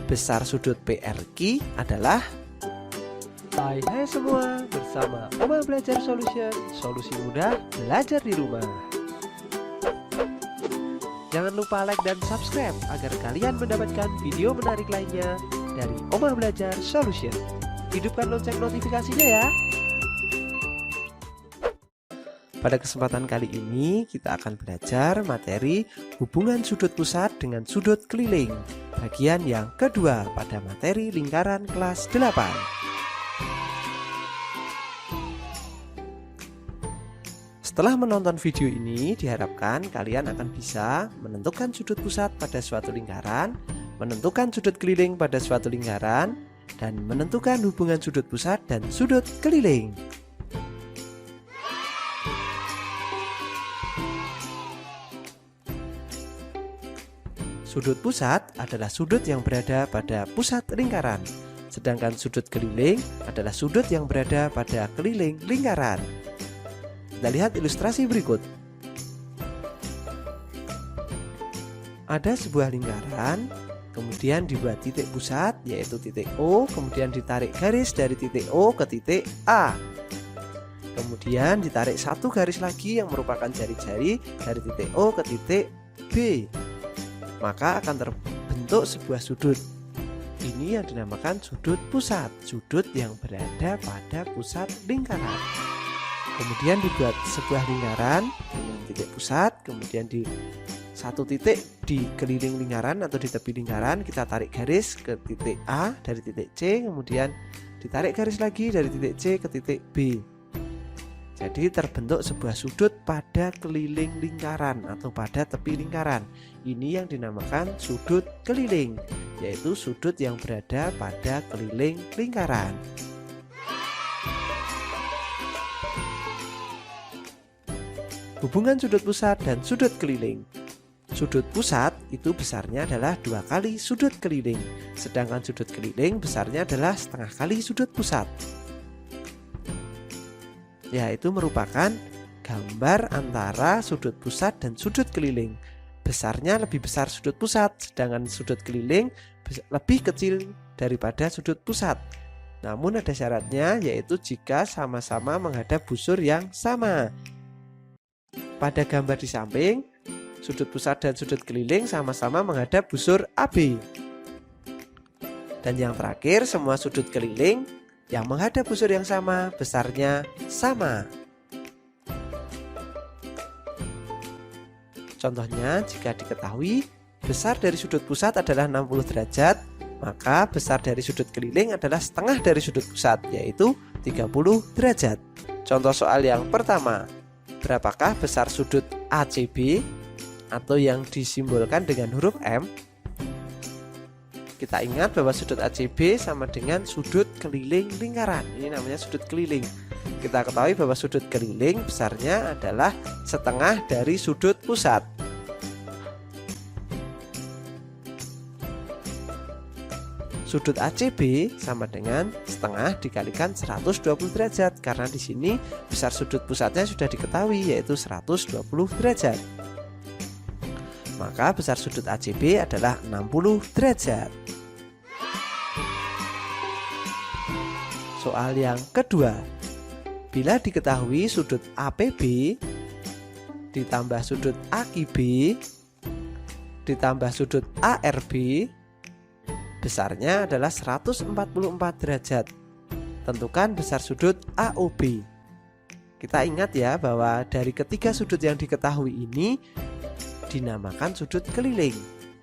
besar sudut PRQ adalah. Hai semua, bersama Oma Belajar Solution, solusi mudah belajar di rumah. Jangan lupa like dan subscribe agar kalian mendapatkan video menarik lainnya dari Oma Belajar Solution. Hidupkan lonceng notifikasinya ya. Pada kesempatan kali ini kita akan belajar materi hubungan sudut pusat dengan sudut keliling, bagian yang kedua pada materi lingkaran kelas 8. Setelah menonton video ini, diharapkan kalian akan bisa menentukan sudut pusat pada suatu lingkaran, menentukan sudut keliling pada suatu lingkaran, dan menentukan hubungan sudut pusat dan sudut keliling. Sudut pusat adalah sudut yang berada pada pusat lingkaran, sedangkan sudut keliling adalah sudut yang berada pada keliling lingkaran. Kita lihat ilustrasi berikut. Ada sebuah lingkaran, kemudian dibuat titik pusat yaitu titik O, kemudian ditarik garis dari titik O ke titik A. Kemudian ditarik satu garis lagi yang merupakan jari-jari dari titik O ke titik B. Maka akan terbentuk sebuah sudut. Ini yang dinamakan sudut pusat, sudut yang berada pada pusat lingkaran. Kemudian dibuat sebuah lingkaran dengan titik pusat, kemudian di satu titik di keliling lingkaran atau di tepi lingkaran kita tarik garis ke titik A dari titik C, kemudian ditarik garis lagi dari titik C ke titik B. Jadi terbentuk sebuah sudut pada keliling lingkaran atau pada tepi lingkaran. Ini yang dinamakan sudut keliling, yaitu sudut yang berada pada keliling lingkaran. Hubungan sudut pusat dan sudut keliling. Sudut pusat itu besarnya adalah 2 kali sudut keliling, sedangkan sudut keliling besarnya adalah setengah kali sudut pusat. Yaitu merupakan gambar antara sudut pusat dan sudut keliling. Besarnya lebih besar sudut pusat, sedangkan sudut keliling lebih kecil daripada sudut pusat. Namun ada syaratnya, yaitu jika sama-sama menghadap busur yang sama. Pada gambar di samping, sudut pusat dan sudut keliling sama-sama menghadap busur AB. Dan yang terakhir, semua sudut keliling yang menghadap busur yang sama, besarnya sama. Contohnya, jika diketahui besar dari sudut pusat adalah 60 derajat, maka besar dari sudut keliling adalah setengah dari sudut pusat, yaitu 30 derajat. Contoh soal yang pertama. Berapakah besar sudut ACB atau yang disimbolkan dengan huruf M? Kita ingat bahwa sudut ACB sama dengan sudut keliling lingkaran. Ini namanya sudut keliling. Kita ketahui bahwa sudut keliling besarnya adalah setengah dari sudut pusat. Sudut ACB sama dengan setengah dikalikan 120 derajat, karena di sini besar sudut pusatnya sudah diketahui, yaitu 120 derajat. Maka besar sudut ACB adalah 60 derajat. Soal yang kedua. Bila diketahui sudut APB ditambah sudut AQB ditambah sudut ARB, besarnya adalah 144 derajat. Tentukan besar sudut AOB. Kita ingat ya bahwa dari ketiga sudut yang diketahui ini dinamakan sudut keliling.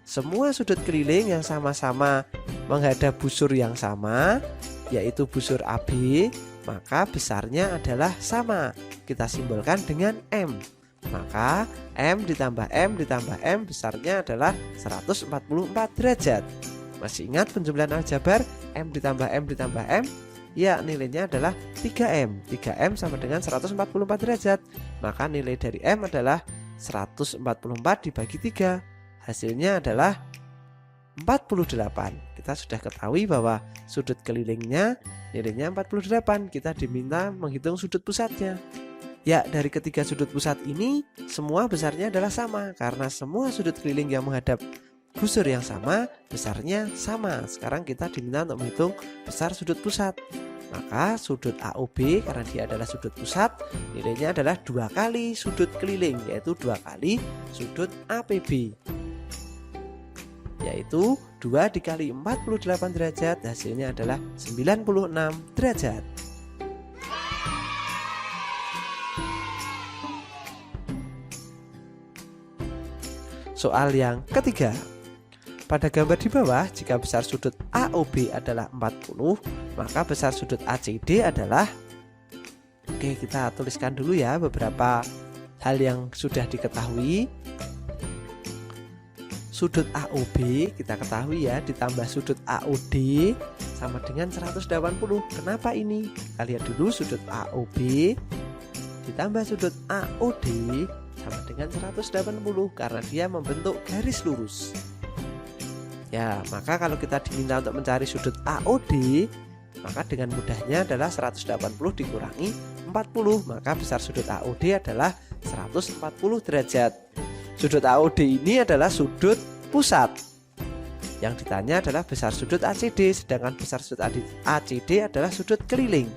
Semua sudut keliling yang sama-sama menghadap busur yang sama, yaitu busur AB, maka besarnya adalah sama. Kita simbolkan dengan M. Maka M ditambah M ditambah M besarnya adalah 144 derajat. Masih ingat penjumlahan aljabar M ditambah M ditambah M? Ya, nilainya adalah 3M. 3M sama dengan 144 derajat. Maka nilai dari M adalah 144 dibagi 3. Hasilnya adalah 48. Kita sudah ketahui bahwa sudut kelilingnya nilainya 48. Kita diminta menghitung sudut pusatnya. Ya, dari ketiga sudut pusat ini semua besarnya adalah sama, karena semua sudut keliling yang menghadap busur yang sama, besarnya sama. Sekarang kita diminta untuk menghitung besar sudut pusat. Maka sudut AOB karena dia adalah sudut pusat, nilainya adalah 2 kali sudut keliling, yaitu 2 kali sudut APB, yaitu 2 dikali 48 derajat, hasilnya adalah 96 derajat. Soal yang ketiga. Pada gambar di bawah, jika besar sudut AOB adalah 40, maka besar sudut ACD adalah, oke, kita tuliskan dulu ya beberapa hal yang sudah diketahui. Sudut AOB kita ketahui ya, ditambah sudut AOD sama dengan 180. Kenapa ini? Kita lihat dulu, sudut AOB ditambah sudut AOD sama dengan 180 karena dia membentuk garis lurus. Ya, maka kalau kita diminta untuk mencari sudut AOD, maka dengan mudahnya adalah 180 dikurangi 40, maka besar sudut AOD adalah 140 derajat. Sudut AOD ini adalah sudut pusat. Yang ditanya adalah besar sudut ACD, sedangkan besar sudut ACD adalah sudut keliling.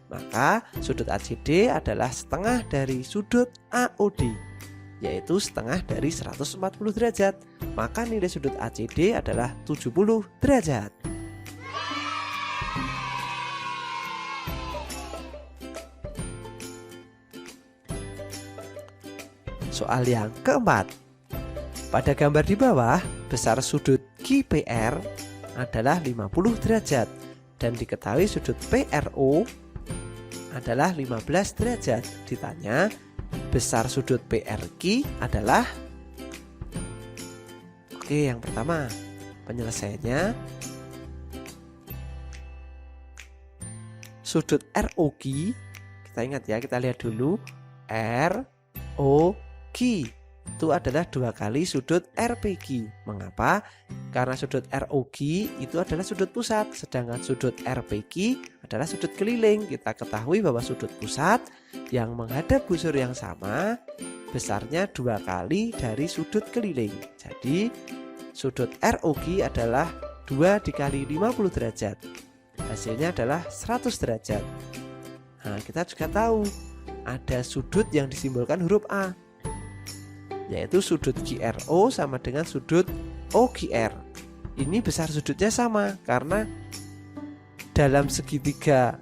Maka sudut ACD adalah setengah dari sudut AOD, yaitu setengah dari 140 derajat. Maka nilai sudut ACD adalah 70 derajat. Soal yang keempat. Pada gambar di bawah, besar sudut QPR adalah 50 derajat dan diketahui sudut PRO adalah 15 derajat. Ditanya, besar sudut PRQ adalah, oke, yang pertama penyelesaiannya sudut ROQ. Kita ingat ya, kita lihat dulu, ROQ itu adalah 2 kali sudut RPQ. Mengapa? Karena sudut ROQ itu adalah sudut pusat, sedangkan sudut RPQ adalah sudut keliling. Kita ketahui bahwa sudut pusat yang menghadap busur yang sama besarnya 2 kali dari sudut keliling. Jadi sudut ROQ adalah 2 dikali 50 derajat, hasilnya adalah 100 derajat. Nah, kita juga tahu ada sudut yang disimbolkan huruf A, yaitu sudut QRO sama dengan sudut OQR. Ini besar sudutnya sama karena dalam segitiga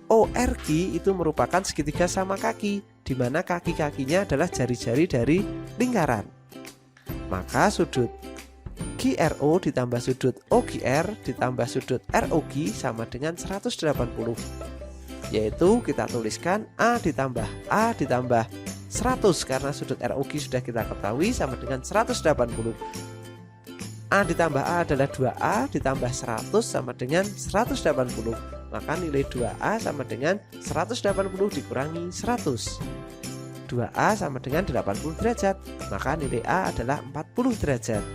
ORQ itu merupakan segitiga sama kaki, di mana kaki-kakinya adalah jari-jari dari lingkaran. Maka sudut QRO ditambah sudut OQR ditambah sudut ROQ sama dengan 180, yaitu kita tuliskan A ditambah 100 karena sudut ROQ sudah kita ketahui sama dengan 180. A ditambah A adalah 2A ditambah 100 sama dengan 180. Maka nilai 2A sama dengan 180 dikurangi 100. 2A sama dengan 80 derajat. Maka nilai A adalah 40 derajat.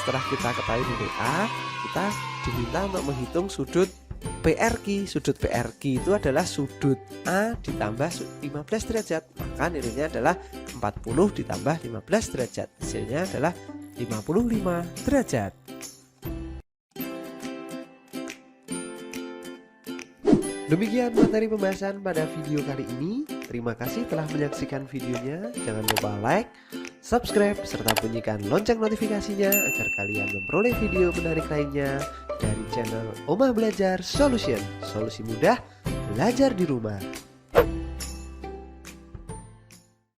Setelah kita ketahui nilai A, kita diminta untuk menghitung sudut PRQ. Sudut PRQ itu adalah sudut A ditambah 15 derajat. Maka nilainya adalah 40 ditambah 15 derajat. Hasilnya adalah 55 derajat. Demikian materi pembahasan pada video kali ini. Terima kasih telah menyaksikan videonya. Jangan lupa like, subscribe, serta bunyikan lonceng notifikasinya agar kalian memperoleh video menarik lainnya dari channel Omah Belajar Solution. Solusi mudah belajar di rumah.